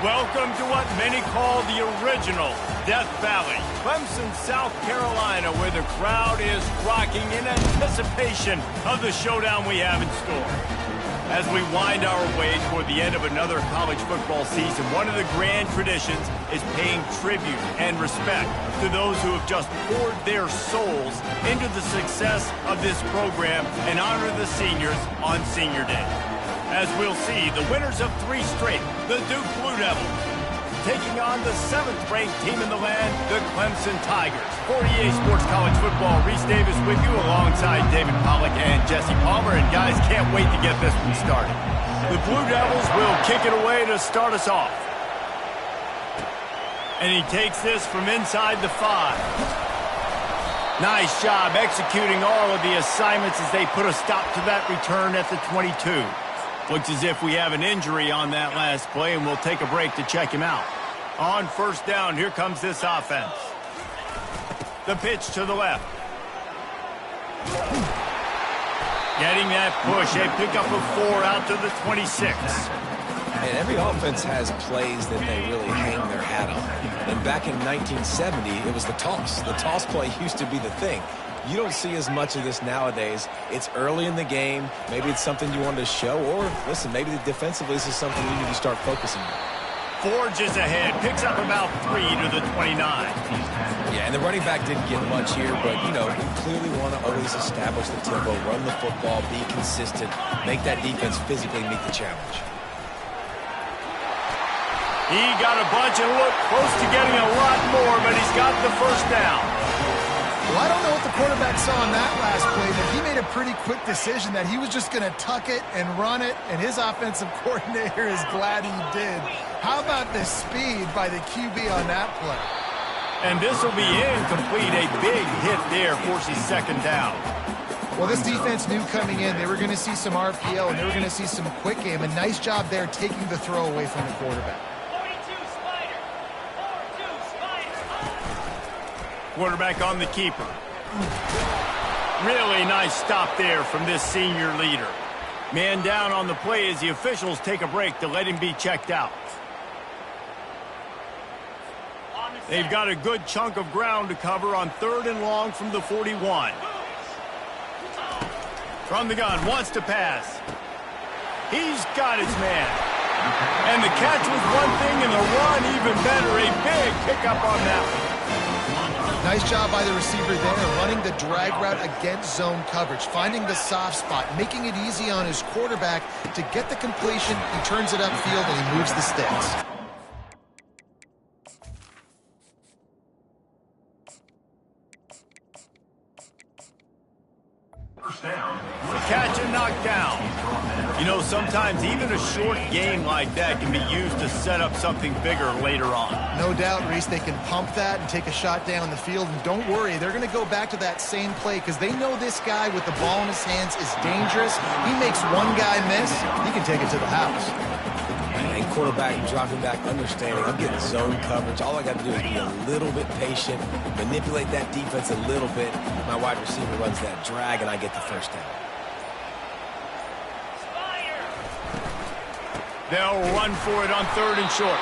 Welcome to what many call the original Death Valley, Clemson, South Carolina, where the crowd is rocking in anticipation of the showdown we have in store. As we wind our way toward the end of another college football season, one of the grand traditions is paying tribute and respect to those who have just poured their souls into the success of this program and honor the seniors on Senior Day. As we'll see, the winners of 3 straight, the Duke Blue Devils, taking on the 7th-ranked team in the land, the Clemson Tigers. For EA Sports College Football, Reese Davis with you alongside David Pollack and Jesse Palmer. And guys, can't wait to get this one started. The Blue Devils will kick it away to start us off. And he takes this from inside the 5. Nice job executing all of the assignments as they put a stop to that return at the 22. Looks as if we have an injury on that last play, and we'll take a break to check him out. On first down, here comes this offense. The pitch to the left. Getting that push, a pickup of 4 out to the 26. And every offense has plays that they really hang their hat on. And back in 1970, it was the toss. The toss play used to be the thing. You don't see as much of this nowadays. It's early in the game. Maybe it's something you wanted to show. Or, listen, maybe defensively this is something you need to start focusing on. Forges ahead. Picks up about 3 to the 29. Yeah, and the running back didn't get much here. But, you know, we clearly want to always establish the tempo, run the football, be consistent, make that defense physically meet the challenge. He got a bunch and looked close to getting a lot more, but he's got the first down. Well, I don't know what the quarterback saw on that last play, but he made a pretty quick decision that he was just going to tuck it and run it, and his offensive coordinator is glad he did. How about the speed by the QB on that play? And this will be incomplete. A big hit there forces second down. Well, this defense knew coming in they were going to see some RPO, and they were going to see some quick game. A nice job there taking the throw away from the quarterback. Quarterback on the keeper. Really nice stop there from this senior leader. Man down on the play as the officials take a break to let him be checked out. They've got a good chunk of ground to cover on 3rd and long from the 41. From the gun, wants to pass. He's got his man. And the catch was one thing and the run even better. A big pickup on that one. Nice job by the receiver there, running the drag route against zone coverage, finding the soft spot, making it easy on his quarterback to get the completion. He turns it upfield and he moves the sticks. Catch and knock down. You know, sometimes even a short game like that can be used to set up something bigger later on. No doubt, Reese, they can pump that and take a shot down the field. And don't worry, they're going to go back to that same play because they know this guy with the ball in his hands is dangerous. He makes one guy miss, he can take it to the house. And quarterback dropping back, understanding I'm getting zone coverage. All I got to do is be a little bit patient, manipulate that defense a little bit. My wide receiver runs that drag, and I get the first down. They'll run for it on 3rd and short.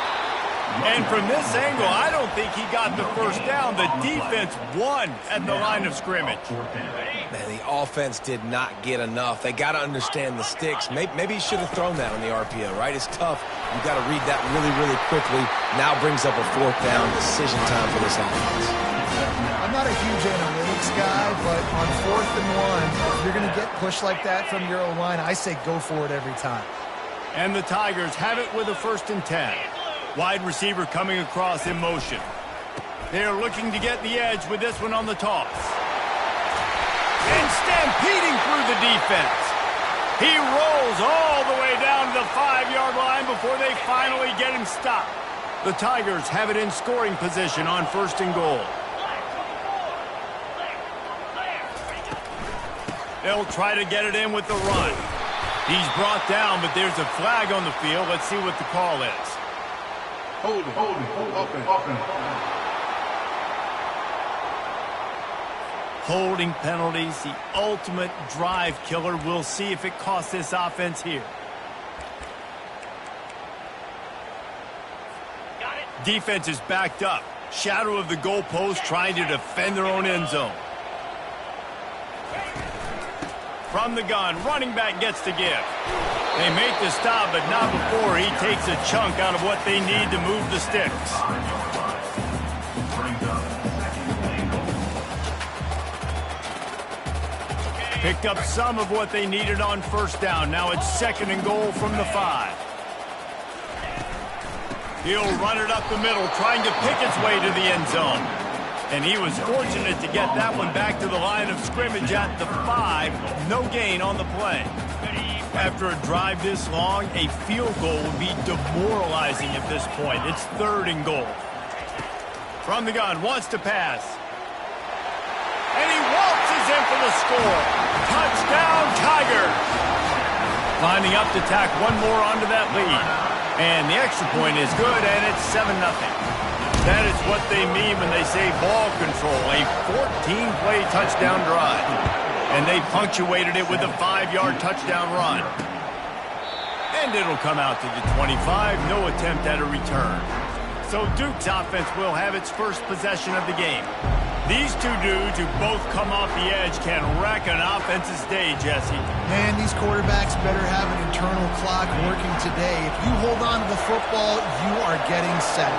And from this angle, I don't think he got the first down. The defense won at the line of scrimmage. Man, the offense did not get enough. They got to understand the sticks. Maybe he should have thrown that on the RPO, right? It's tough. You've got to read that really, really quickly. Now brings up a 4th down, decision time for this offense. I'm not a huge analytics guy, but on 4th and 1, if you're going to get pushed like that from your O-line, I say go for it every time. And the Tigers have it with a 1st and 10. Wide receiver coming across in motion. They're looking to get the edge with this one on the toss. And stampeding through the defense. He rolls all the way down to the 5-yard line before they finally get him stopped. The Tigers have it in scoring position on 1st and goal. They'll try to get it in with the run. He's brought down, but there's a flag on the field. Let's see what the call is. Holding, Holding penalties, the ultimate drive killer. We'll see if it costs this offense here. Defense is backed up. Shadow of the goalpost, trying to defend their own end zone. From the gun, running back gets to give. They make the stop, but not before he takes a chunk out of what they need to move the sticks. Picked up some of what they needed on first down. Now it's 2nd and goal from the 5. He'll run it up the middle, trying to pick its way to the end zone. And he was fortunate to get that one back to the line of scrimmage at the 5. No gain on the play. After a drive this long, a field goal would be demoralizing at this point. It's 3rd and goal. From the gun, wants to pass. And he waltzes in for the score. Touchdown, Tigers! Lining up to tack one more onto that lead. And the extra point is good, and it's 7-0. That is what they mean when they say ball control. A 14-play touchdown drive. And they punctuated it with a 5-yard touchdown run. And it'll come out to the 25. No attempt at a return. So Duke's offense will have its first possession of the game. These two dudes who both come off the edge can wreck an offense's day, Jesse. Man, these quarterbacks better have an internal clock working today. If you hold on to the football, you are getting set.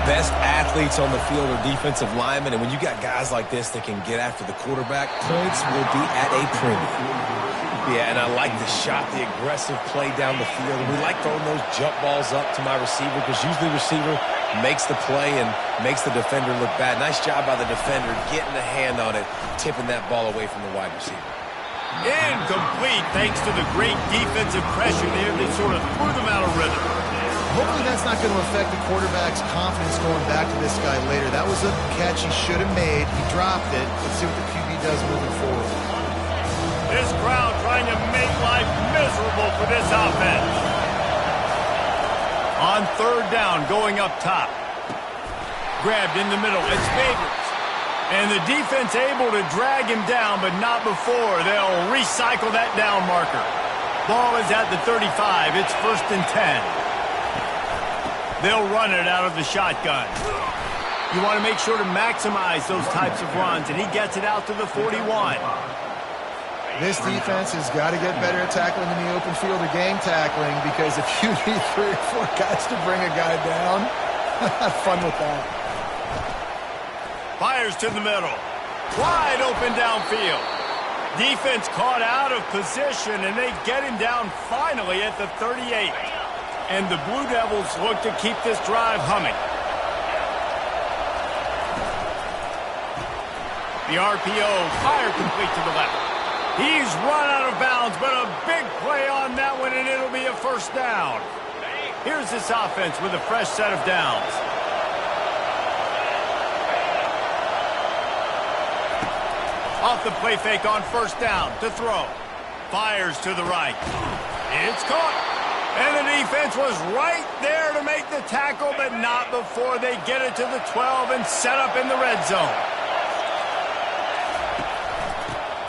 Best athletes on the field are defensive linemen, and when you got guys like this that can get after the quarterback, points will be at a premium. Yeah, and I like the shot, the aggressive play down the field. And we like throwing those jump balls up to my receiver because usually the receiver makes the play and makes the defender look bad. Nice job by the defender getting a hand on it, tipping that ball away from the wide receiver. Incomplete thanks to the great defensive pressure there that sort of threw them out of rhythm. Hopefully that's not going to affect the quarterback's confidence going back to this guy later. That was a catch he should have made. He dropped it. Let's see what the QB does moving forward. This crowd trying to make life miserable for this offense. On 3rd down, going up top. Grabbed in the middle. It's Favors. And the defense able to drag him down, but not before. They'll recycle that down marker. Ball is at the 35. It's 1st and 10. They'll run it out of the shotgun. You want to make sure to maximize those types of runs, and he gets it out to the 41. This defense has got to get better at tackling in the open field or game tackling, because if you need 3 or 4 guys to bring a guy down, have fun with that. Fires to the middle. Wide open downfield. Defense caught out of position, and they get him down finally at the 38. And the Blue Devils look to keep this drive humming. The RPO, fire complete to the left. He's run out of bounds, but a big play on that one, and it'll be a 1st down. Here's this offense with a fresh set of downs. Off the play fake on 1st down to throw. Fires to the right. It's caught. And the defense was right there to make the tackle, but not before they get it to the 12 and set up in the red zone.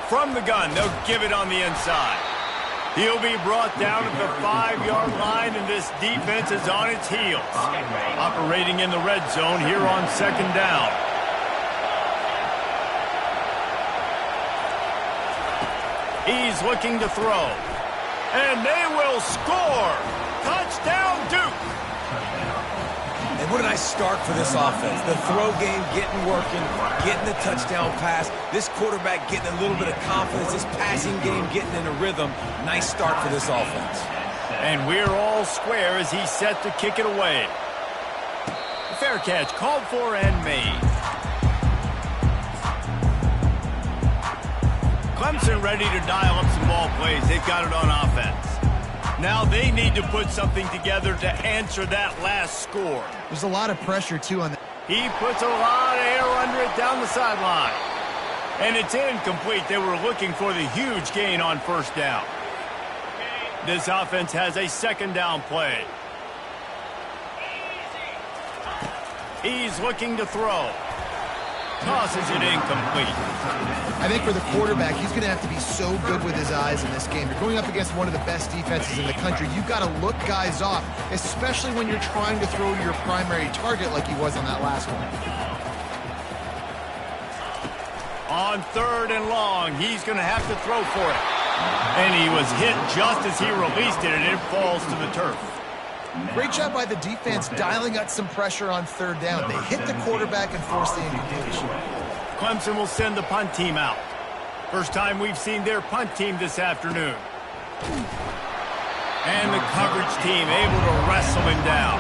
From the gun, they'll give it on the inside. He'll be brought down at the 5-yard line, and this defense is on its heels. Operating in the red zone here on 2nd down. He's looking to throw. And they will score. Touchdown, Duke. And what a nice start for this offense. The throw game getting working, getting the touchdown pass. This quarterback getting a little bit of confidence. This passing game getting in a rhythm. Nice start for this offense. And we're all square as he's set to kick it away. Fair catch called for and made. Clemson ready to dial up some ball plays. They've got it on offense. Now they need to put something together to answer that last score. There's a lot of pressure, too, on that. He puts a lot of air under it down the sideline. And it's incomplete. They were looking for the huge gain on 1st down. This offense has a 2nd down play. He's looking to throw. tosses it incomplete. I think for the quarterback, he's going to have to be so good with his eyes in this game. You're going up against one of the best defenses in the country. You've got to look guys off, especially when you're trying to throw to your primary target like he was on that last one. On 3rd and long, he's going to have to throw for it. And he was hit just as he released it, and it falls to the turf. Great job by the defense dialing up some pressure on 3rd down. They hit the quarterback and forced the incompletion. Clemson will send the punt team out. First time we've seen their punt team this afternoon. And the coverage team able to wrestle him down.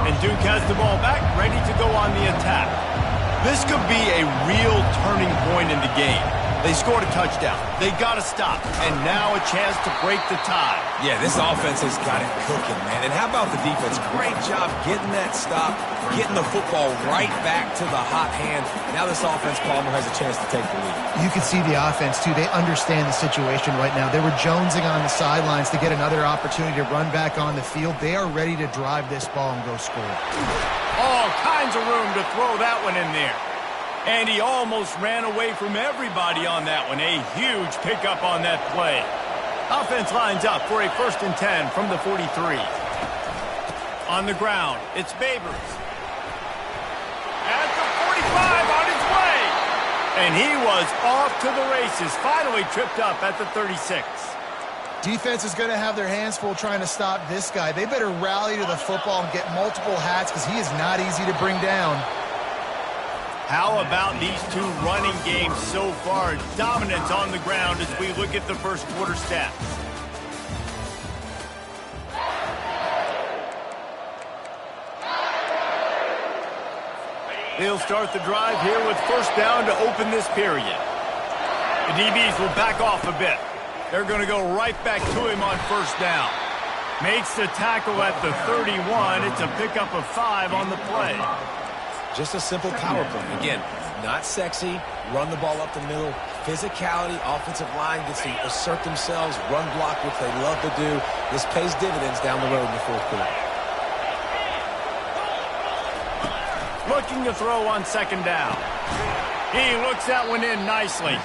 And Duke has the ball back, ready to go on the attack. This could be a real turning point in the game. They scored a touchdown. They got to stop. And now a chance to break the tie. Yeah, this offense has got it cooking, man. And how about the defense? Great job getting that stop, getting the football right back to the hot hand. Now this offense, Palmer, has a chance to take the lead. You can see the offense, too. They understand the situation right now. They were jonesing on the sidelines to get another opportunity to run back on the field. They are ready to drive this ball and go score. All kinds of room to throw that one in there. And he almost ran away from everybody on that one. A huge pickup on that play. Offense lines up for a 1st and 10 from the 43. On the ground, it's Babers. At the 45 on his way. And he was off to the races. Finally tripped up at the 36. Defense is going to have their hands full trying to stop this guy. They better rally to the football and get multiple hats because he is not easy to bring down. How about these two running games so far? Dominance on the ground as we look at the first quarter stats. They'll start the drive here with 1st down to open this period. The DBs will back off a bit. They're going to go right back to him on 1st down. Makes the tackle at the 31. It's a pickup of 5 on the play. Just a simple power play. Again, not sexy, run the ball up the middle, physicality, offensive line gets to assert themselves, run block, which they love to do. This pays dividends down the road in the 4th quarter. Looking to throw on 2nd down. He looks that one in nicely.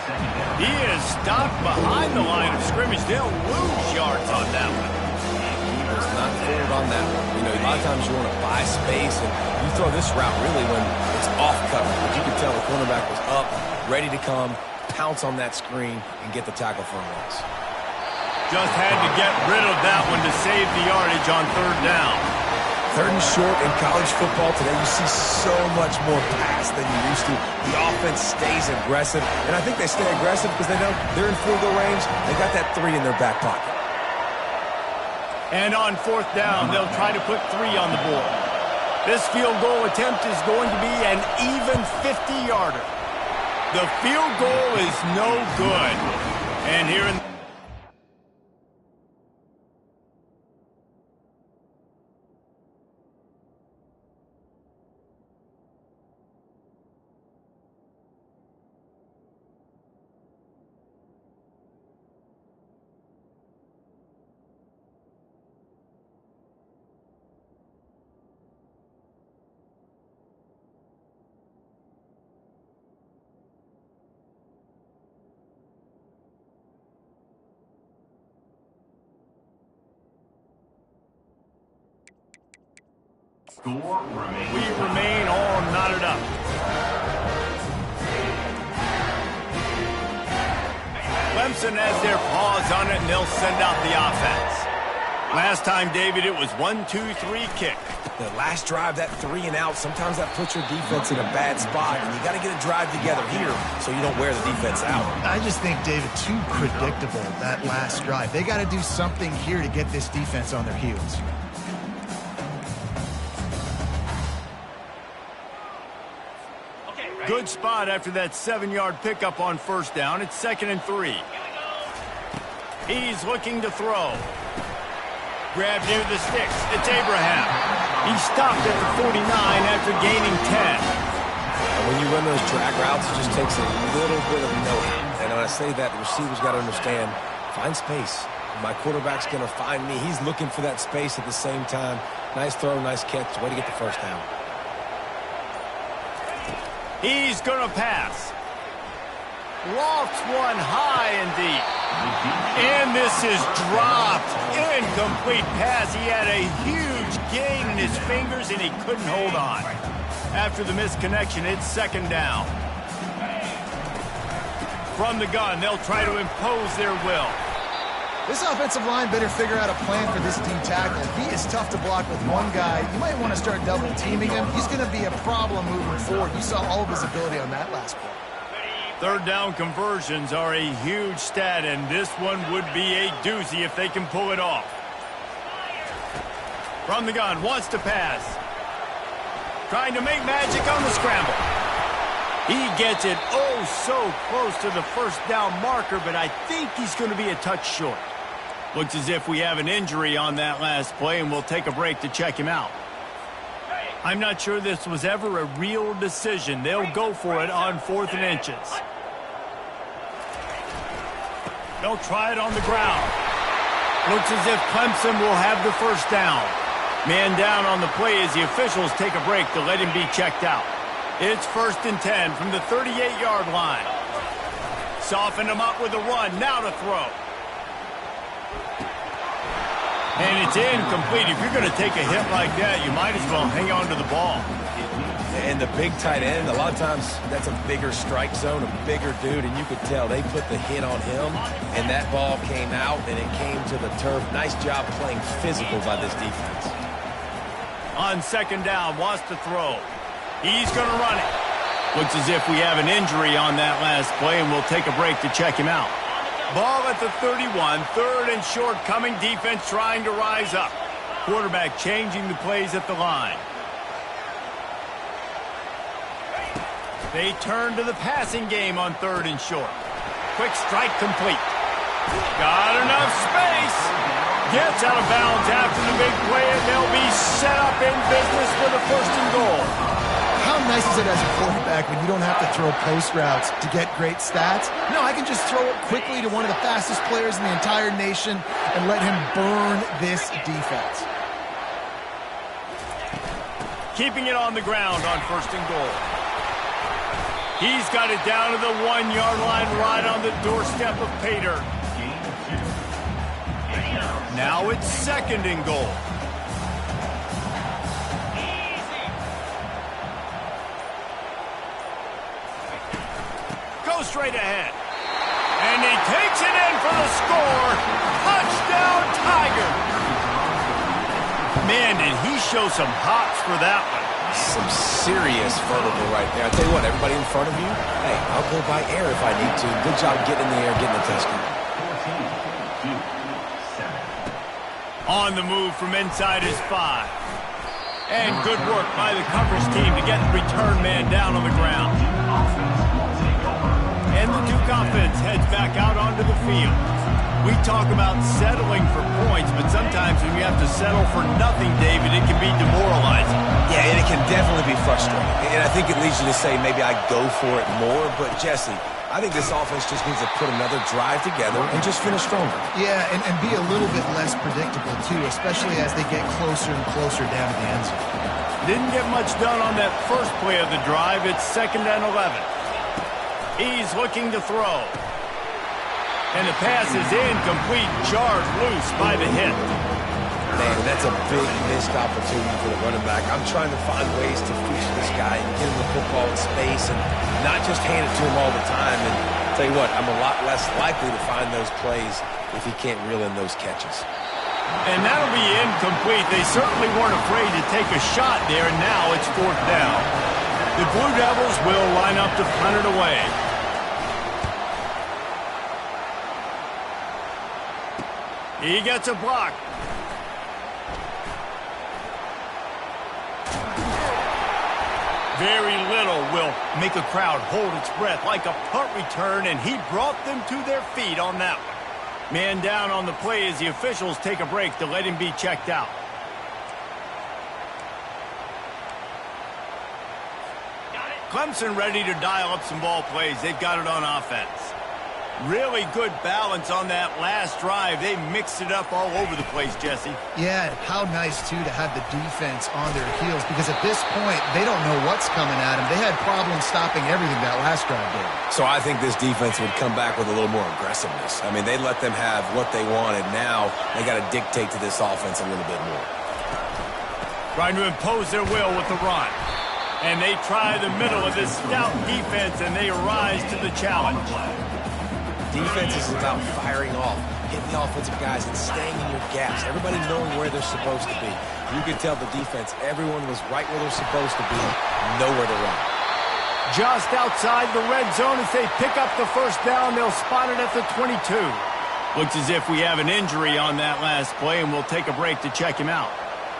He is stopped behind the line of scrimmage. They'll lose yards on that one. Not forward on that one. You know, a lot of times you want to buy space, and you throw this route really when it's off cover. But you can tell the cornerback was up, ready to come, pounce on that screen, and get the tackle for a loss. Just had to get rid of that one to save the yardage on 3rd down. 3rd and short in college football today, you see so much more pass than you used to. The offense stays aggressive, and I think they stay aggressive because they know they're in field goal range. They got that 3 in their back pocket. And on 4th down, they'll try to put 3 on the board. This field goal attempt is going to be an even 50-yarder. The field goal is no good. And here in we remain all knotted up. Clemson has their paws on it, and they'll send out the offense. Last time, David, it was 1-2-3 kick. The last drive, that 3 and out, sometimes that puts your defense in a bad spot, and you got to get a drive together here so you don't wear the defense out. I just think, David, too predictable, that last drive. They got to do something here to get this defense on their heels. Good spot after that 7-yard pickup on 1st down. It's 2nd and 3. He's looking to throw. Grabbed near the sticks. It's Abraham. He stopped at the 49 after gaining 10. And when you run those drag routes, it just takes a little bit of know-how. And when I say that, the receiver's got to understand, find space. My quarterback's going to find me. He's looking for that space at the same time. Nice throw, nice catch. Way to get the 1st down. He's going to pass. Lofts one high and deep. And this is dropped. Incomplete pass. He had a huge gain in his fingers, and he couldn't hold on. After the misconnection, it's second down. From the gun, they'll try to impose their will. This offensive line better figure out a plan for this D tackle. He is tough to block with one guy. You might want to start double teaming him. He's going to be a problem moving forward. You saw all of his ability on that last play. Third down conversions are a huge stat, and this one would be a doozy if they can pull it off. From the gun, wants to pass. Trying to make magic on the scramble. He gets it oh so close to the first down marker, but I think he's going to be a touch short. Looks as if we have an injury on that last play, and we'll take a break to check him out. I'm not sure this was ever a real decision. They'll go for it on 4th and inches. They'll try it on the ground. Looks as if Clemson will have the first down. Man down on the play as the officials take a break to let him be checked out. It's 1st and 10 from the 38-yard line. Soften him up with a run. Now to throw. And it's incomplete. If you're going to take a hit like that, you might as well hang on to the ball. And the big tight end, a lot of times that's a bigger strike zone, a bigger dude, and you could tell they put the hit on him, and that ball came out, and it came to the turf. Nice job playing physical by this defense. On second down, wants to throw. He's going to run it. Looks as if we have an injury on that last play, and we'll take a break to check him out. Ball at the 31, 3rd and short coming. Defense trying to rise up. Quarterback changing the plays at the line. They turn to the passing game on 3rd and short. Quick strike complete. Got enough space. Gets out of bounds after the big play, and they'll be set up in business for the 1st and goal. How nice is it as a quarterback when you don't have to throw post routes to get great stats? No, I can just throw it quickly to one of the fastest players in the entire nation and let him burn this defense. Keeping it on the ground on 1st and goal. He's got it down to the 1-yard line right on the doorstep of Pater. Now it's 2nd and goal. Go straight ahead. And he takes it in for the score. Touchdown, Tiger. Man, did he show some hops for that one. Some serious vertical right there. I tell you what, everybody in front of you, hey, I'll go by air if I need to. Good job getting in the air, getting the touchdown. On the move from inside his 5. And good work by the coverage team to get the return man down on the ground. And the Duke offense heads back out onto the field. We talk about settling for points, but sometimes when you have to settle for nothing, David, it can be demoralizing. Yeah, and it can definitely be frustrating. And I think it leads you to say maybe I go for it more. But, Jesse, I think this offense just needs to put another drive together and just finish stronger. Yeah, and be a little bit less predictable, too, especially as they get closer and closer down to the end zone. Didn't get much done on that first play of the drive. It's 2nd and 11. He's looking to throw. And the pass is incomplete, jarred loose by the hit. Man, that's a big missed opportunity for the running back. I'm trying to find ways to feature this guy and get him the football in space and not just hand it to him all the time. And I'll tell you what, I'm a lot less likely to find those plays if he can't reel in those catches. And that'll be incomplete. They certainly weren't afraid to take a shot there, and now it's 4th down. The Blue Devils will line up to punt it away. He gets a block. Very little will make a crowd hold its breath like a punt return, and he brought them to their feet on that one. Man down on the play as the officials take a break to let him be checked out. Clemson ready to dial up some ball plays. They've got it on offense. Really good balance on that last drive. They mixed it up all over the place, Jesse. Yeah, how nice, too, to have the defense on their heels, because at this point, they don't know what's coming at them. They had problems stopping everything that last drive did. So I think this defense would come back with a little more aggressiveness. I mean, they let them have what they wanted. Now they got to dictate to this offense a little bit more. Trying to impose their will with the run. And they try the middle of this stout defense, and they rise to the challenge. Defense is about firing off, hitting the offensive guys, and staying in your gaps. Everybody knowing where they're supposed to be. You could tell the defense, everyone was right where they're supposed to be, nowhere to run. Just outside the red zone as they pick up the first down. They'll spot it at the 22. Looks as if we have an injury on that last play, and we'll take a break to check him out.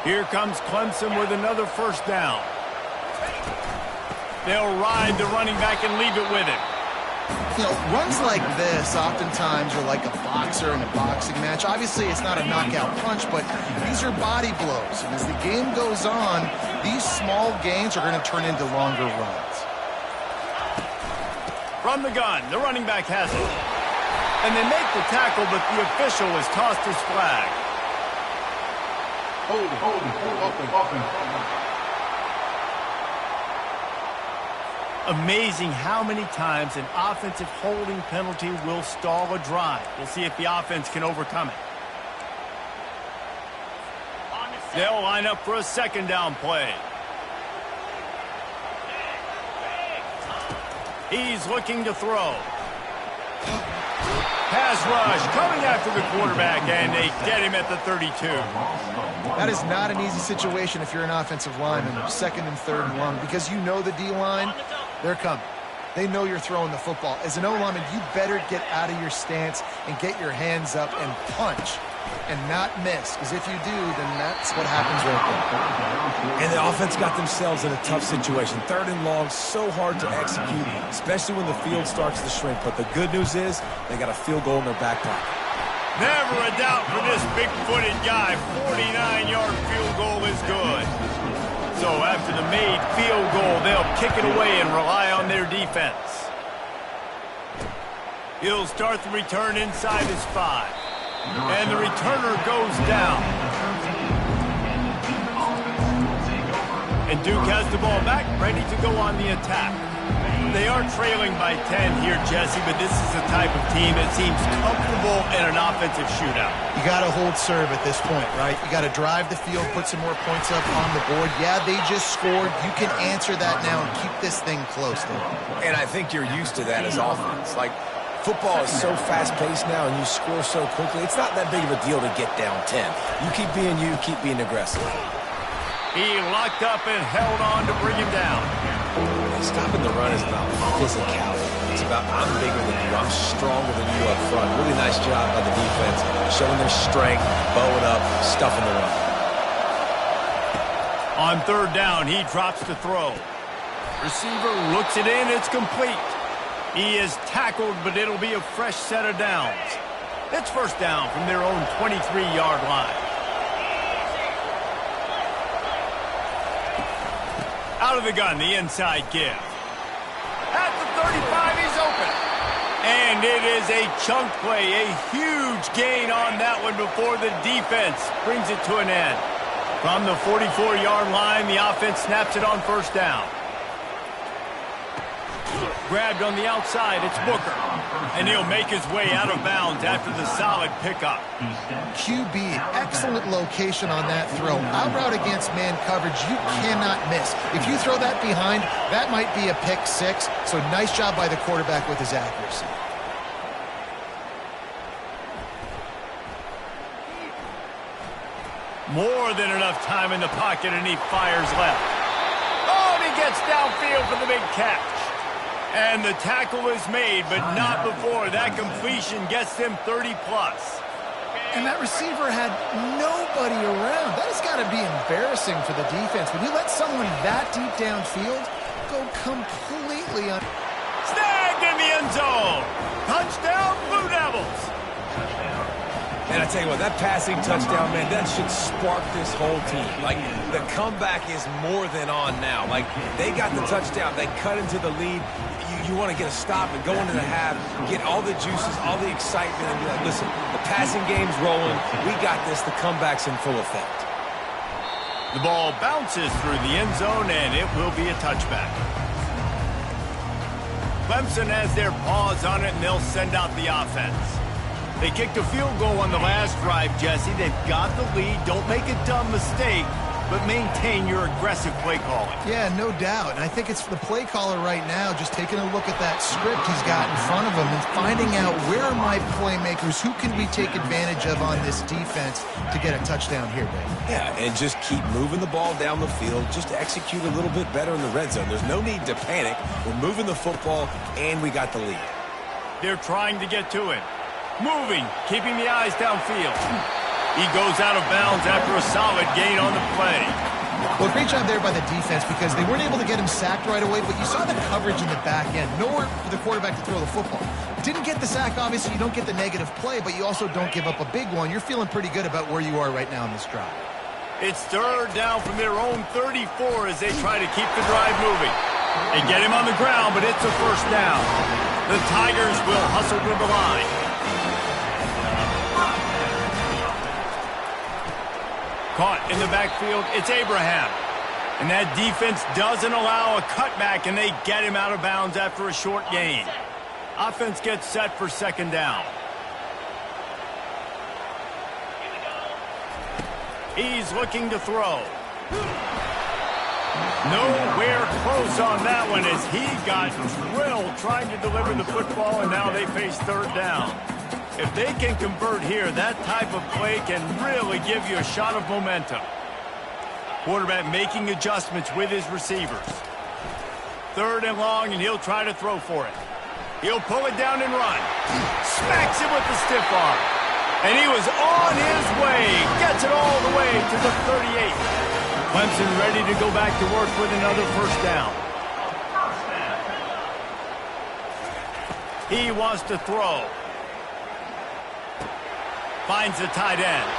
Here comes Clemson with another first down. They'll ride the running back and leave it with him. You know, runs like this oftentimes are like a boxer in a boxing match. Obviously, it's not a knockout punch, but these are body blows. And as the game goes on, these small gains are going to turn into longer runs. From the gun, the running back has it. And they make the tackle, but the official has tossed his flag. Hold it. Amazing how many times an offensive holding penalty will stall a drive. We'll see if the offense can overcome it. They'll line up for a second down play. He's looking to throw. Pass rush coming after the quarterback, and they get him at the 32. That is not an easy situation if you're an offensive lineman, second and third and long, because you know the D-line, they're coming. They know you're throwing the football. As an O-lineman, you better get out of your stance and get your hands up and punch and not miss, because if you do, then that's what happens right there. And the offense got themselves in a tough situation. Third and long, so hard to execute, especially when the field starts to shrink. But the good news is they got a field goal in their back pocket. Never a doubt for this big-footed guy. 49-yard field goal is good. So after the made field goal, they'll kick it away and rely on their defense. He'll start the return inside his 5. And the returner goes down. And Duke has the ball back, ready to go on the attack. They are trailing by 10 here, Jesse, but this is the type of team that seems comfortable in an offensive shootout. You got to hold serve at this point, right? You got to drive the field, put some more points up on the board. Yeah, they just scored. You can answer that now and keep this thing close there. And I think you're used to that as offense. Like, football is so fast-paced now and you score so quickly, it's not that big of a deal to get down 10. You keep being you, keep being aggressive. He locked up and held on to bring him down. Stopping the run is about physicality. It's about I'm bigger than you, I'm stronger than you up front. Really nice job by the defense, showing their strength, bowing up, stuffing the run. On third down, he drops to throw. Receiver looks it in, it's complete. He is tackled, but it'll be a fresh set of downs. It's first down from their own 23-yard line. Out of the gun, the inside give. At the 35, he's open. And it is a chunk play, a huge gain on that one before the defense brings it to an end. From the 44-yard line, the offense snaps it on first down. Grabbed on the outside, it's Booker. And he'll make his way out of bounds after the solid pickup. QB, excellent location on that throw. Out route against man coverage, you cannot miss. If you throw that behind, that might be a pick 6. So nice job by the quarterback with his accuracy. More than enough time in the pocket, and he fires left. Oh, and he gets downfield for the big catch. And the tackle is made, but not before. That completion gets them 30-plus. And that receiver had nobody around. That has got to be embarrassing for the defense. When you let someone that deep downfield go completely on. Snagged in the end zone. Touchdown, Blue Devils. And I tell you what, that passing touchdown, man, that should spark this whole team. Like, the comeback is more than on now. Like, they got the touchdown. They cut into the lead. You You want to get a stop and go into the half, get all the juices, all the excitement, and be like, listen, the passing game's rolling. We got this. The comeback's in full effect. The ball bounces through the end zone, and it will be a touchback. Clemson has their paws on it, and they'll send out the offense. They kicked a field goal on the last drive, Jesse. They've got the lead. Don't make a dumb mistake, but maintain your aggressive play calling. Yeah, no doubt. And I think it's the play caller right now just taking a look at that script he's got in front of him and finding out where are my playmakers, who can we take advantage of on this defense to get a touchdown here, Dave. Yeah, and just keep moving the ball down the field. Just execute a little bit better in the red zone. There's no need to panic. We're moving the football, and we got the lead. They're trying to get to it. Moving, keeping the eyes downfield. He goes out of bounds after a solid gain on the play. Well, great job there by the defense because they weren't able to get him sacked right away, but you saw the coverage in the back end. Nowhere for the quarterback to throw the football. Didn't get the sack, obviously. You don't get the negative play, but you also don't give up a big one. You're feeling pretty good about where you are right now in this drive. It's third down from their own 34 as they try to keep the drive moving. They get him on the ground, but it's a first down. The Tigers will hustle to the line. Caught in the backfield, it's Abraham. And that defense doesn't allow a cutback, and they get him out of bounds after a short gain. Offense gets set for second down. He's looking to throw. Nowhere close on that one as he got drilled trying to deliver the football, and now they face third down. If they can convert here, that type of play can really give you a shot of momentum. Quarterback making adjustments with his receivers. Third and long, and he'll try to throw for it. He'll pull it down and run. Smacks it with the stiff arm. And he was on his way. Gets it all the way to the 38. Clemson ready to go back to work with another first down. He wants to throw. Finds the tight end.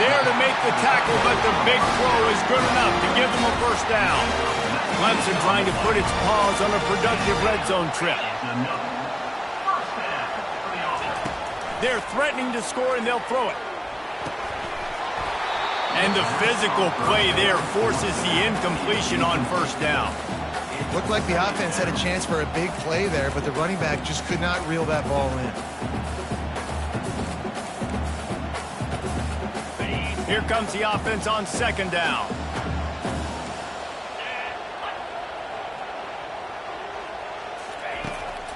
There to make the tackle, but the big throw is good enough to give them a first down. Clemson trying to put its paws on a productive red zone trip. They're threatening to score, and they'll throw it. And the physical play there forces the incompletion on first down. Looked like the offense had a chance for a big play there, but the running back just could not reel that ball in. Here comes the offense on second down.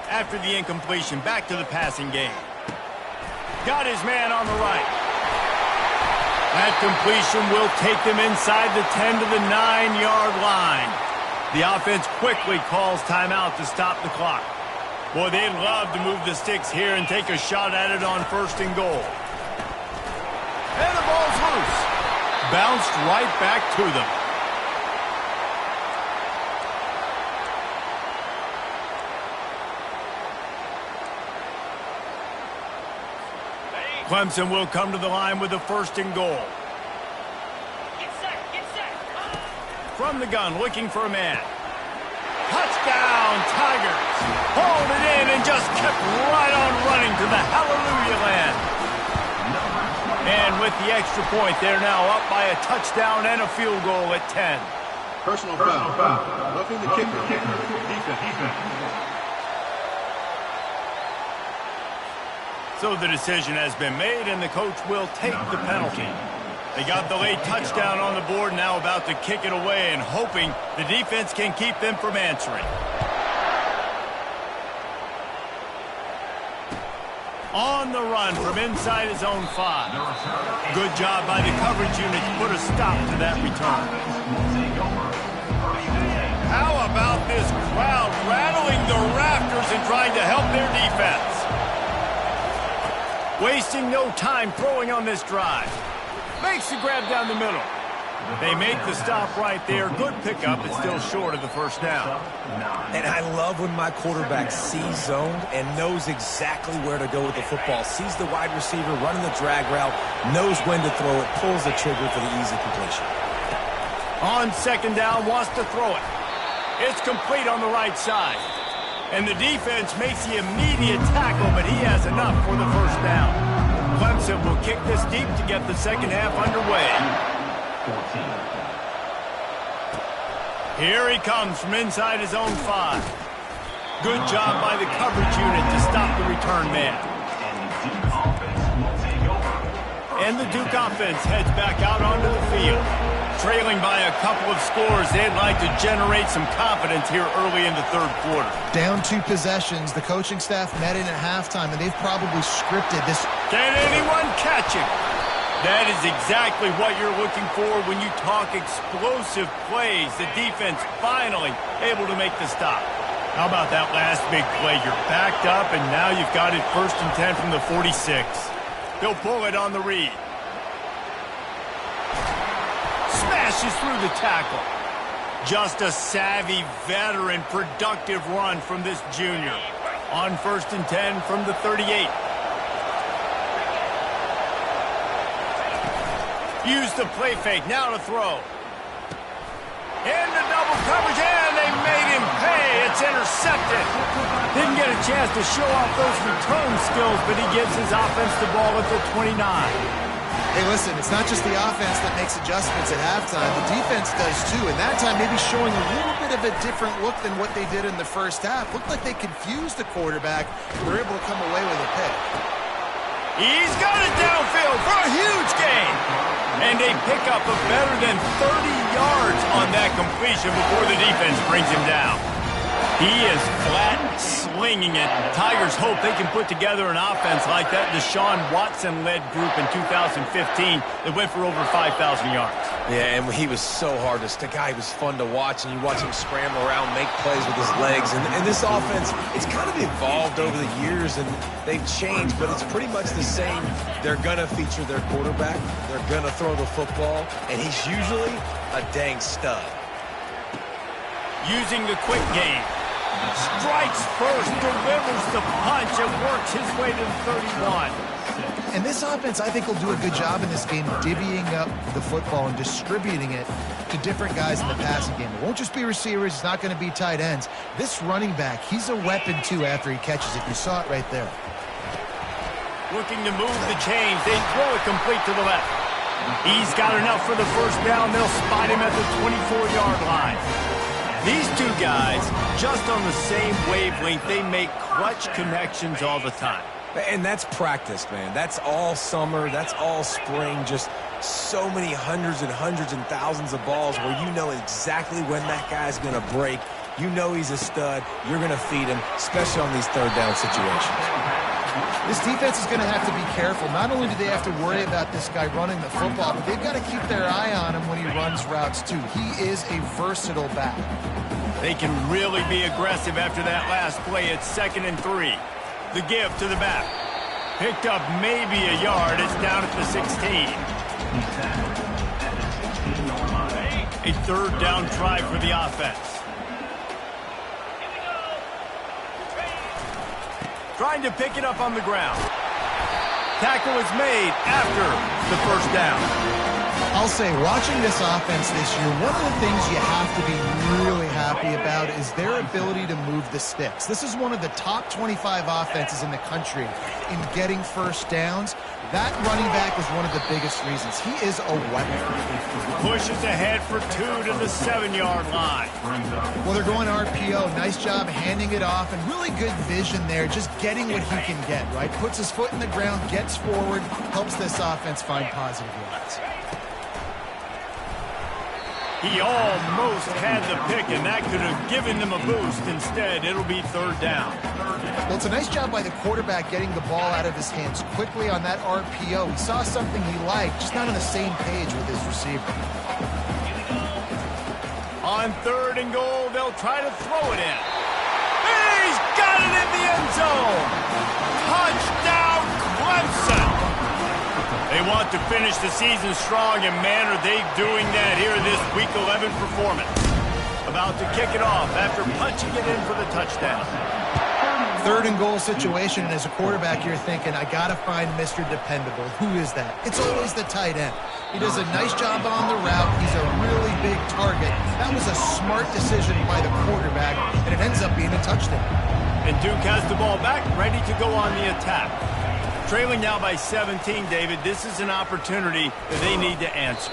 After the incompletion, back to the passing game. Got his man on the right. That completion will take them inside the 10 to the 9-yard line. The offense quickly calls timeout to stop the clock. Boy, they'd love to move the sticks here and take a shot at it on first and goal. And the ball's loose. Bounced right back to them. Clemson will come to the line with the first and goal. Get set, get set. From the gun, looking for a man. Touchdown, Tigers. Hauled it in and just kept right on running to the hallelujah land. And with the extra point, they're now up by a touchdown and a field goal at 10. Personal foul. Roughing the kicker. Defense. So the decision has been made, and the coach will take the penalty. They got the late touchdown on the board, now about to kick it away and hoping the defense can keep them from answering. On the run from inside his own 5. Good job by the coverage unit to put a stop to that return. How about this crowd rattling the rafters and trying to help their defense? Wasting no time throwing on this drive. Makes the grab down the middle. They make the stop right there. Good pickup, but still short of the first down. And I love when my quarterback sees zoned and knows exactly where to go with the football. Sees the wide receiver running the drag route, knows when to throw it, pulls the trigger for the easy completion. On second down, wants to throw it. It's complete on the right side. And the defense makes the immediate tackle, but he has enough for the first down. Clemson will kick this deep to get the second half underway. Here he comes from inside his own 5. Good job by the coverage unit to stop the return man. And the Duke offense heads back out onto the field. Trailing by a couple of scores, they'd like to generate some confidence here early in the third quarter. Down 2 possessions, the coaching staff met in at halftime, and they've probably scripted this. Can anyone catch him? That is exactly what you're looking for when you talk explosive plays. The defense finally able to make the stop. How about that last big play? You're backed up, and now you've got it 1st and 10 from the 46. He'll pull it on the read. Smashes through the tackle. Just a savvy, veteran, productive run from this junior. On 1st and 10 from the 38. Use the play fake, now to throw. In the double coverage, and they made him pay. It's intercepted. Didn't get a chance to show off those return skills, but he gives his offense the ball at the 29. Hey, listen, it's not just the offense that makes adjustments at halftime. The defense does too, and that time maybe showing a little bit of a different look than what they did in the first half. Looked like they confused the quarterback. They're able to come away with a pick. He's got it downfield for a huge gain. And a pickup of better than 30 yards on that completion before the defense brings him down. He is flat slinging it. Tigers hope they can put together an offense like that Deshaun Watson-led group in 2015 that went for over 5,000 yards. Yeah, and he was so hard to stick out. He was fun to watch, and you watch him scramble around, make plays with his legs. And this offense, it's kind of evolved over the years, and they've changed, but it's pretty much the same. They're going to feature their quarterback. They're going to throw the football, and he's usually a dang stud. Using the quick game. Strikes first, delivers the punch, and works his way to the 31. And this offense, I think, will do a good job in this game divvying up the football and distributing it to different guys in the passing game. It won't just be receivers. It's not going to be tight ends. This running back, he's a weapon, too, after he catches it. You saw it right there. Looking to move the chains. They throw it complete to the left. He's got enough for the first down. They'll spot him at the 24-yard line. These two guys, just on the same wavelength, they make clutch connections all the time. And that's practice, man. That's all summer. That's all spring. Just so many hundreds and thousands of balls where you know exactly when that guy's going to break. You know he's a stud. You're going to feed him, especially on these third down situations. This defense is going to have to be careful. Not only do they have to worry about this guy running the football, but they've got to keep their eye on him when he runs routes, too. He is a versatile back. They can really be aggressive after that last play. It's 2nd and 3. The give to the back. Picked up maybe a yard. It's down at the 16. A third down try for the offense. Trying to pick it up on the ground. Tackle is made after the first down. I'll say, watching this offense this year, one of the things you have to be really happy about is their ability to move the sticks. This is one of the top 25 offenses in the country in getting first downs. That running back is one of the biggest reasons. He is a weapon. Pushes ahead for 2 to the 7-yard line. Well, they're going RPO. Nice job handing it off, and really good vision there, just getting what he can get, right? Puts his foot in the ground, gets forward, helps this offense find positive yards. He almost had the pick, and that could have given them a boost. Instead, it'll be third down. Well, it's a nice job by the quarterback getting the ball out of his hands quickly on that RPO. He saw something he liked, just not on the same page with his receiver. On 3rd and goal, they'll try to throw it in. He's got it in the end zone. Touchdown, Clemson. They want to finish the season strong, and man, are they doing that here in this Week 11 performance. About to kick it off after punching it in for the touchdown. third and goal situation, and as a quarterback, you're thinking, I got to find Mr. Dependable. Who is that? It's always the tight end. He does a nice job on the route. He's a really big target. That was a smart decision by the quarterback, and it ends up being a touchdown. And Duke has the ball back, ready to go on the attack. Trailing now by 17, David. This is an opportunity that they need to answer.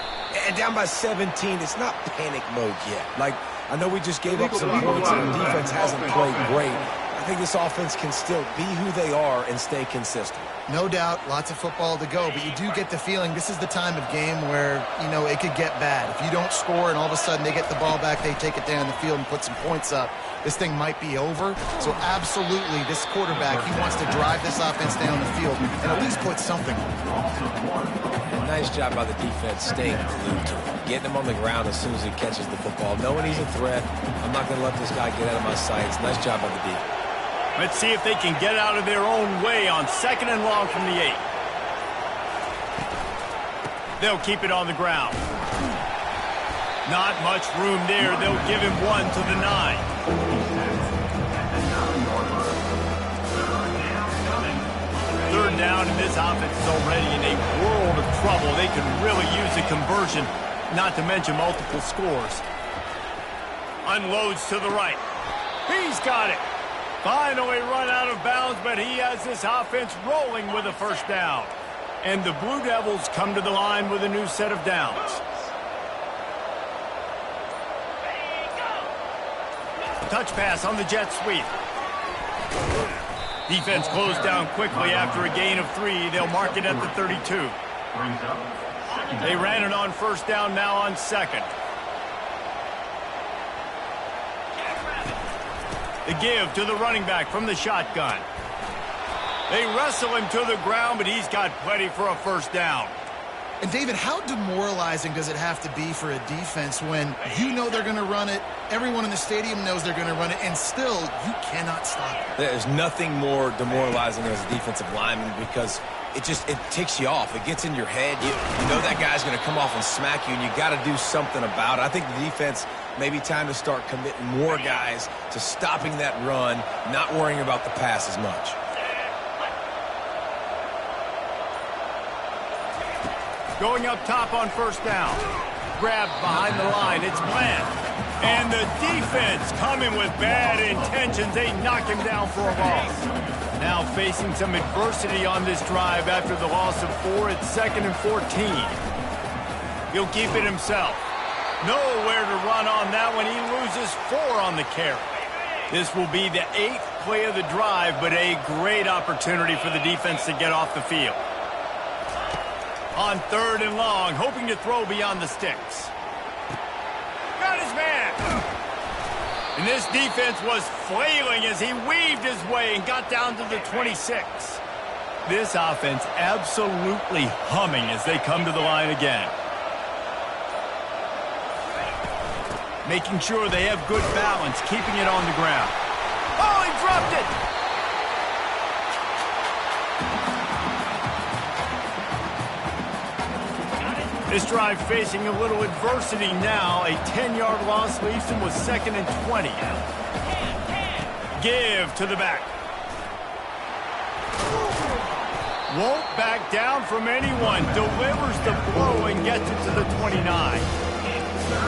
And down by 17, it's not panic mode yet. Like, I know we just gave up some points and the defense hasn't played great. I think this offense can still be who they are and stay consistent. No doubt, lots of football to go, but you do get the feeling this is the time of game where, you know, it could get bad. If you don't score and all of a sudden they get the ball back, they take it down the field and put some points up, this thing might be over. So absolutely, this quarterback, he wants to drive this offense down the field and at least put something on. Nice job by the defense staying glued to him, getting him on the ground as soon as he catches the football, knowing he's a threat. I'm not going to let this guy get out of my sights. Nice job by the defense. Let's see if they can get out of their own way on 2nd and long from the 8. They'll keep it on the ground. Not much room there. They'll give him 1 to the 9. Third down, and this offense is already in a world of trouble. They could really use a conversion, not to mention multiple scores. Unloads to the right. He's got it. Finally run out of bounds, but he has this offense rolling with a first down. And the Blue Devils come to the line with a new set of downs. Touch pass on the jet sweep. Defense closed down quickly after a gain of 3. They'll mark it at the 32. They ran it on first down, now on 2nd. The give to the running back from the shotgun. They wrestle him to the ground, but he's got plenty for a first down. And, David, how demoralizing does it have to be for a defense when you know they're going to run it, everyone in the stadium knows they're going to run it, and still you cannot stop it? There's nothing more demoralizing as a defensive lineman because it ticks you off. It gets in your head. You know that guy's going to come off and smack you, and you got to do something about it. I think the defense maybe time to start committing more guys to stopping that run, not worrying about the pass as much. Going up top on first down. Grabbed behind the line. It's Bland. And the defense coming with bad intentions. They knock him down for a loss. Now facing some adversity on this drive after the loss of 4 at 2nd and 14. He'll keep it himself. Nowhere to run on that one. He loses 4 on the carry. This will be the 8th play of the drive, but a great opportunity for the defense to get off the field. On 3rd and long, hoping to throw beyond the sticks. Got his man. And this defense was flailing as he weaved his way and got down to the 26. This offense absolutely humming as they come to the line again. Making sure they have good balance, keeping it on the ground. Oh, he dropped it! This drive facing a little adversity now. A 10-yard loss leaves him with 2nd and 20. Give to the back. Won't back down from anyone. Delivers the blow and gets it to the 29.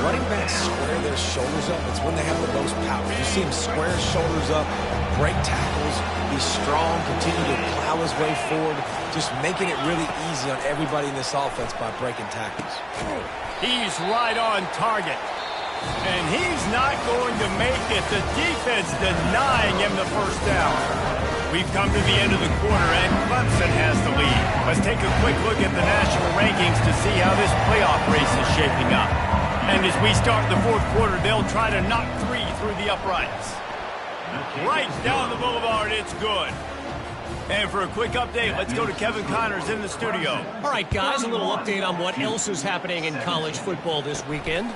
Running backs square their shoulders up. It's when they have the most power. You see him square his shoulders up, break tackles, be strong, continue to plow his way forward, just making it really easy on everybody in this offense by breaking tackles. He's right on target. And he's not going to make it. The defense denying him the first down. We've come to the end of the quarter, and Clemson has the lead. Let's take a quick look at the national rankings to see how this playoff race is shaping up. And as we start the 4th quarter, they'll try to knock 3 through the uprights. Right down the boulevard, it's good. And for a quick update, let's go to Kevin Connors in the studio. All right, guys, a little update on what else is happening in college football this weekend.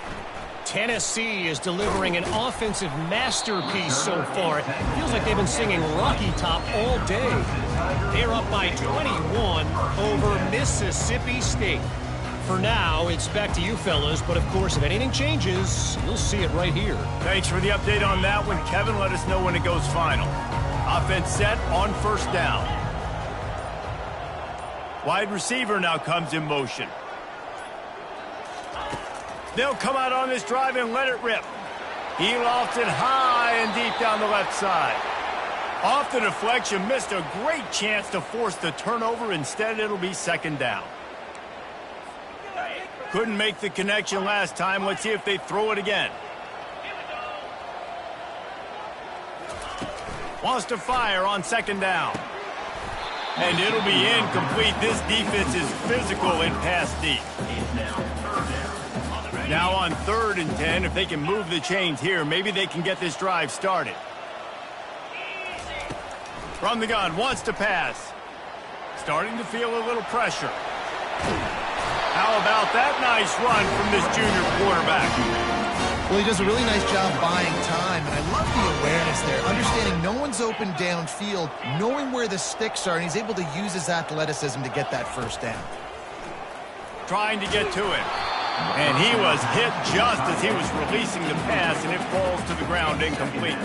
Tennessee is delivering an offensive masterpiece so far. It feels like they've been singing Rocky Top all day. They're up by 21 over Mississippi State. For now, it's back to you fellas, but of course, if anything changes, you'll see it right here. Thanks for the update on that one, Kevin. Let us know when it goes final. Offense set on first down. Wide receiver now comes in motion. They'll come out on this drive and let it rip. He lofts it high and deep down the left side. Off the deflection, missed a great chance to force the turnover. Instead, it'll be second down. Couldn't make the connection last time. Let's see if they throw it again. Wants to fire on second down. And it'll be incomplete. This defense is physical and pass deep. Now on 3rd and 10, if they can move the chains here, maybe they can get this drive started. From the gun, wants to pass. Starting to feel a little pressure. How about that nice run from this junior quarterback? Well, he does a really nice job buying time, and I love the awareness there. Understanding no one's open downfield, knowing where the sticks are, and he's able to use his athleticism to get that first down. Trying to get to it. And he was hit just as he was releasing the pass, and it falls to the ground incomplete.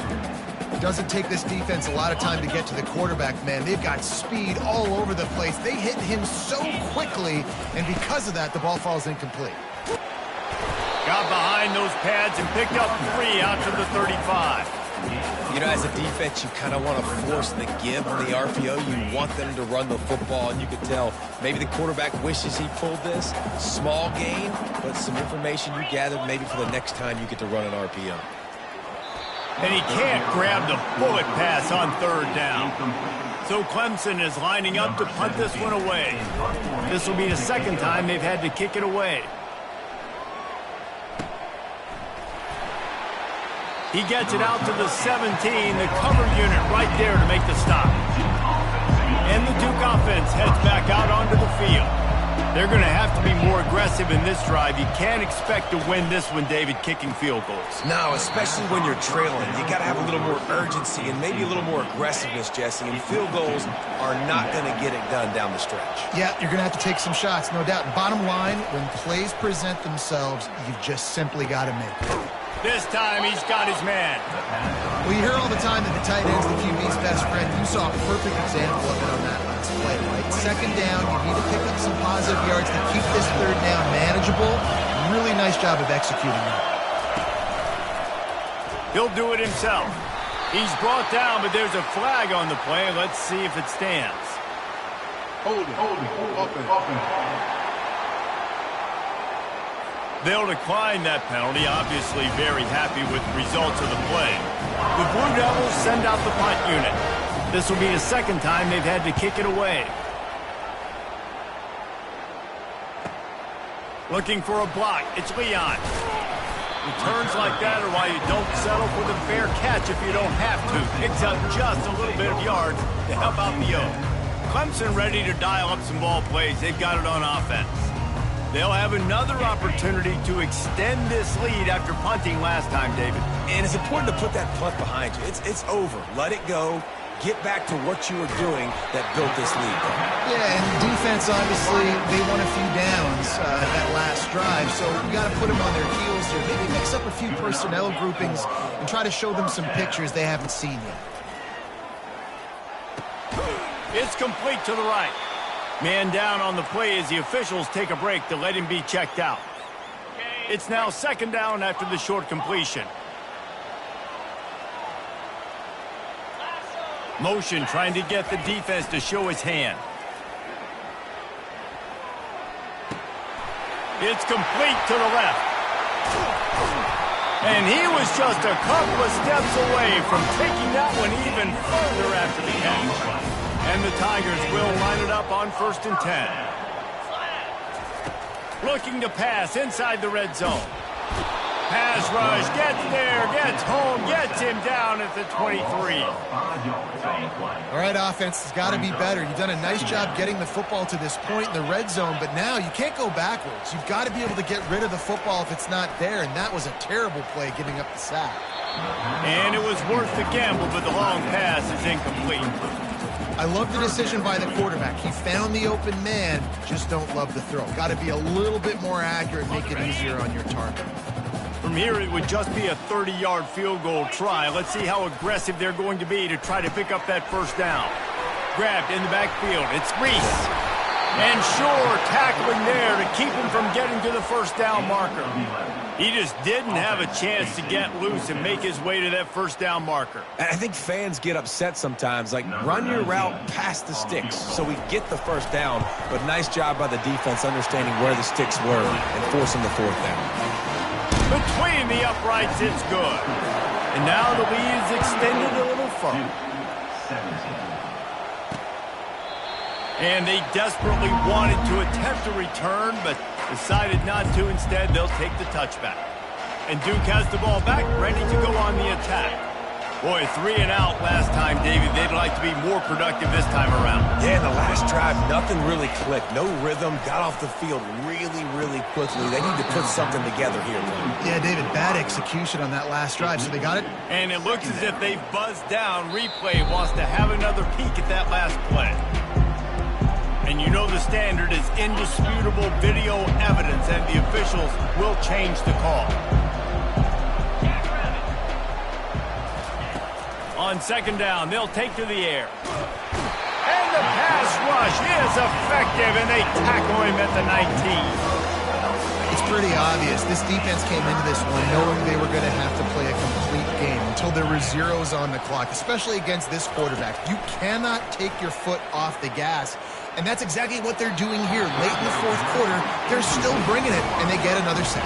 It doesn't take this defense a lot of time to get to the quarterback, man. They've got speed all over the place. They hit him so quickly, and because of that, the ball falls incomplete. Got behind those pads and picked up 3 out to the 35. You know, as a defense, you kind of want to force the give on the RPO. You want them to run the football, and you can tell maybe the quarterback wishes he pulled this. Small gain, but some information you gathered maybe for the next time you get to run an RPO. And he can't grab the bullet pass on 3rd down. So Clemson is lining up to punt this one away. This will be the second time they've had to kick it away. He gets it out to the 17, the cover unit right there to make the stop. And the Duke offense heads back out onto the field. They're going to have to be more aggressive in this drive. You can't expect to win this one, David, kicking field goals. No, especially when you're trailing. You got to have a little more urgency and maybe a little more aggressiveness, Jesse. And field goals are not going to get it done down the stretch. Yeah, you're going to have to take some shots, no doubt. Bottom line, when plays present themselves, you've just simply got to make it. This time, he's got his man. Well, you hear all the time that the tight end's the QB's best friend. You saw a perfect example of it on that last play, right? Second down, you need to pick up some positive yards to keep this 3rd down manageable. Really nice job of executing that. He'll do it himself. He's brought down, but there's a flag on the play. Let's see if it stands. Hold it. Offense. They'll decline that penalty, obviously very happy with the results of the play. The Blue Devils send out the punt unit. This will be the second time they've had to kick it away. Looking for a block. It's Leon. Returns like that are why you don't settle for the fair catch if you don't have to. Picks up just a little bit of yards to help out the Oak. Clemson ready to dial up some ball plays. They've got it on offense. They'll have another opportunity to extend this lead after punting last time, David. And it's important to put that punt behind you. It's over. Let it go. Get back to what you were doing that built this lead. Yeah, and defense, obviously, they won a few downs that last drive, so we got to put them on their heels here. Maybe mix up a few personnel groupings and try to show them some pictures they haven't seen yet. It's complete to the right. Man down on the play as the officials take a break to let him be checked out. It's now second down after the short completion. Motion trying to get the defense to show his hand. It's complete to the left. And he was just a couple of steps away from taking that one even further after the catch. And the Tigers will line it up on 1st and 10. Looking to pass inside the red zone. Pass rush, gets there, gets home, gets him down at the 23. All right, offense has got to be better. You've done a nice job getting the football to this point in the red zone, but now you can't go backwards. You've got to be able to get rid of the football if it's not there, and that was a terrible play giving up the sack. And it was worth the gamble, but the long pass is incomplete. I love the decision by the quarterback. He found the open man, just don't love the throw. Got to be a little bit more accurate, make it easier on your target. From here, it would just be a 30-yard field goal try. Let's see how aggressive they're going to be to try to pick up that first down. Grabbed in the backfield. It's Reese. And Shore tackling there to keep him from getting to the first down marker. He just didn't have a chance to get loose and make his way to that first down marker. And I think fans get upset sometimes, like run your route past the sticks so we get the first down, but nice job by the defense understanding where the sticks were and forcing the fourth down. Between the uprights, it's good. And now the lead is extended a little further. And they desperately wanted to attempt a return, but decided not to. Instead, they'll take the touchback. And Duke has the ball back, ready to go on the attack. Boy, 3 and out last time, David. They'd like to be more productive this time around. Yeah, in the last drive, nothing really clicked. No rhythm, got off the field really, really quickly. They need to put something together here. Yeah, David, bad execution on that last drive, so they got it. And it looks as if they've buzzed down. Replay wants to have another peek at that last play. And you know the standard is indisputable video evidence, and the officials will change the call. On second down, they'll take to the air. And the pass rush is effective, and they tackle him at the 19. It's pretty obvious. This defense came into this one knowing they were going to have to play a complete game until there were zeros on the clock, especially against this quarterback. You cannot take your foot off the gas. And that's exactly what they're doing here. Late in the fourth quarter, they're still bringing it, and they get another sack.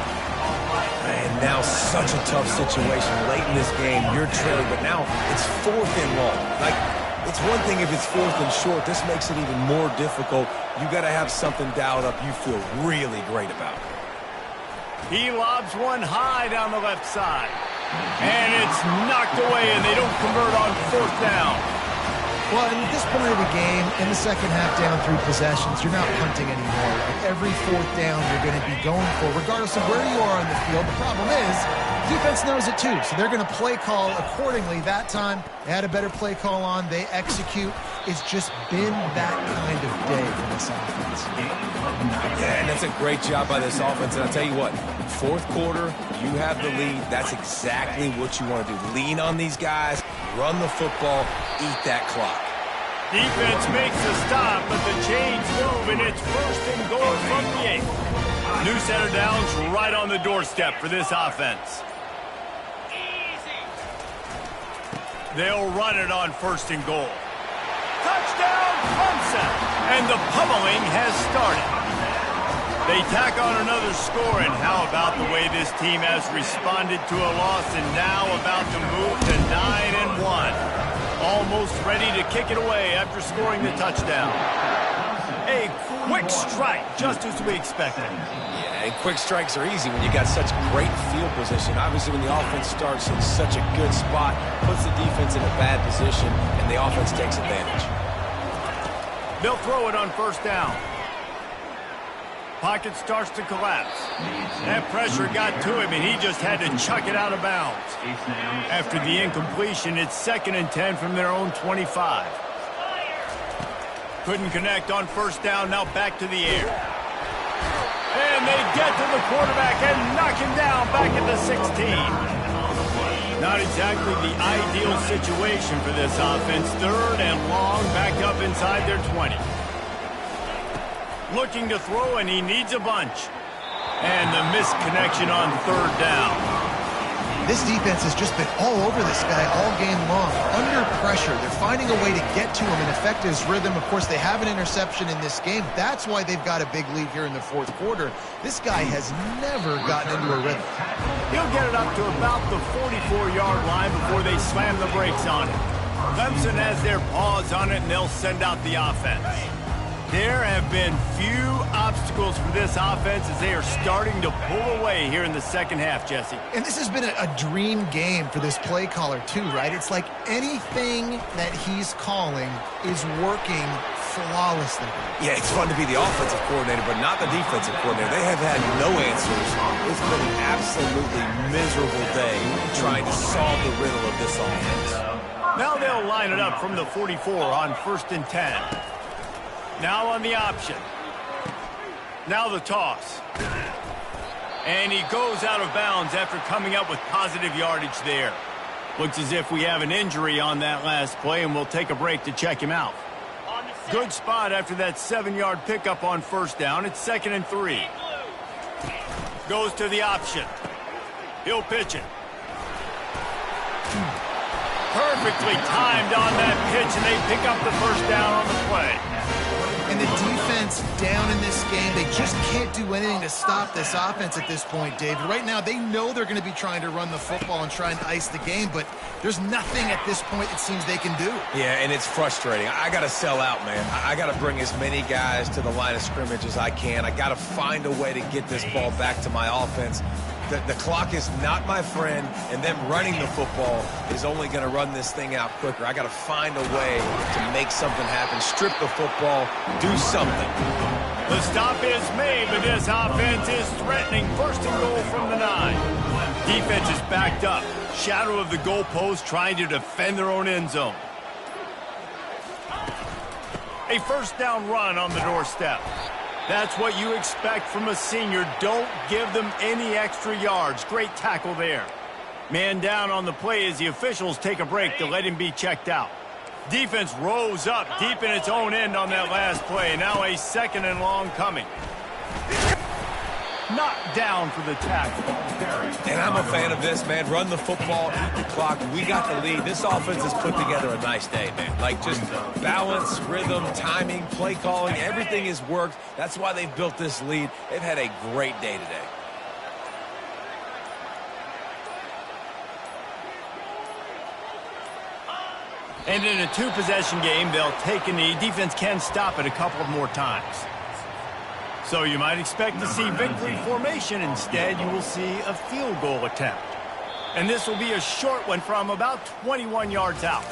And now such a tough situation. Late in this game, you're trailing, but now it's 4th and long. Like, it's one thing if it's 4th and short. This makes it even more difficult. You got to have something dialed up you feel really great about. He lobs one high down the left side. And it's knocked away, and they don't convert on 4th down. Well, and at this point of the game, in the second half down 3 possessions, you're not punting anymore. Like every 4th down you're going to be going for, regardless of where you are on the field. The problem is, defense knows it too, so they're going to play call accordingly. That time, they had a better play call on. They execute. It's just been that kind of day for this offense. Yeah, and that's a great job by this offense. And I'll tell you what, 4th quarter, you have the lead. That's exactly what you want to do. Lean on these guys, run the football, eat that clock. Defense makes a stop, but the chains move, and it's 1st and goal from the 8. New set of downs right on the doorstep for this offense. They'll run it on 1st and goal. Touchdown, Clemson! And the pummeling has started. They tack on another score, and how about the way this team has responded to a loss and now about to move to 9-1. Almost ready to kick it away after scoring the touchdown. A quick strike, just as we expected. Yeah, and quick strikes are easy when you got such great field position. Obviously, when the offense starts in such a good spot, puts the defense in a bad position, and the offense takes advantage. They'll throw it on 1st down. Pocket starts to collapse. That pressure got to him, and he just had to chuck it out of bounds. After the incompletion, it's 2nd and 10 from their own 25. Couldn't connect on 1st down, now back to the air. And they get to the quarterback and knock him down back at the 16. Not exactly the ideal situation for this offense. 3rd and long, back up inside their 20. Looking to throw, and he needs a bunch. And the misconnection on 3rd down. This defense has just been all over this guy all game long. Under pressure, they're finding a way to get to him and affect his rhythm. Of course, they have an interception in this game. That's why they've got a big lead here in the 4th quarter. This guy has never gotten into a rhythm. He'll get it up to about the 44-yard line before they slam the brakes on it. Clemson has their paws on it, and they'll send out the offense. There have been few obstacles for this offense as they are starting to pull away here in the second half, Jesse. And this has been a dream game for this play caller too, right? It's like anything that he's calling is working flawlessly. Yeah, it's fun to be the offensive coordinator, but not the defensive coordinator. They have had no answers. It's been an absolutely miserable day trying to solve the riddle of this offense. Now they'll line it up from the 44 on 1st and 10. Now on the option. Now the toss. And he goes out of bounds after coming up with positive yardage there. Looks as if we have an injury on that last play, and we'll take a break to check him out. Good spot after that 7-yard pickup on first down. It's 2nd and 3. Goes to the option. He'll pitch it. Perfectly timed on that pitch, and they pick up the first down on the play. And the defense down in this game, they just can't do anything to stop this offense at this point, David. Right now, they know they're going to be trying to run the football and try and ice the game, but there's nothing at this point it seems they can do. Yeah, and it's frustrating. I got to sell out, man. I got to bring as many guys to the line of scrimmage as I can. I got to find a way to get this ball back to my offense. The clock is not my friend, and them running the football is only going to run this thing out quicker. I got to find a way to make something happen, strip the football, do something. The stop is made, but this offense is threatening. 1st and goal from the 9. Defense is backed up. Shadow of the goalpost, trying to defend their own end zone. A first down run on the doorstep. That's what you expect from a senior. Don't give them any extra yards. Great tackle there. Man down on the play as the officials take a break to let him be checked out. Defense rose up deep in its own end on that last play. Now a 2nd and long coming. Knocked down for the tackle. And I'm a fan of this, man. Run the football, eat the clock. We got the lead. This offense has put together a nice day, man. Like, just balance, rhythm, timing, play calling, everything has worked. That's why they've built this lead. They've had a great day today. And in a 2-possession game, they'll take a knee. Defense can stop it a couple more times. So you might expect to see victory formation. Instead, you will see a field goal attempt. And this will be a short one from about 21 yards out.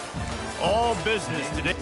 All business today.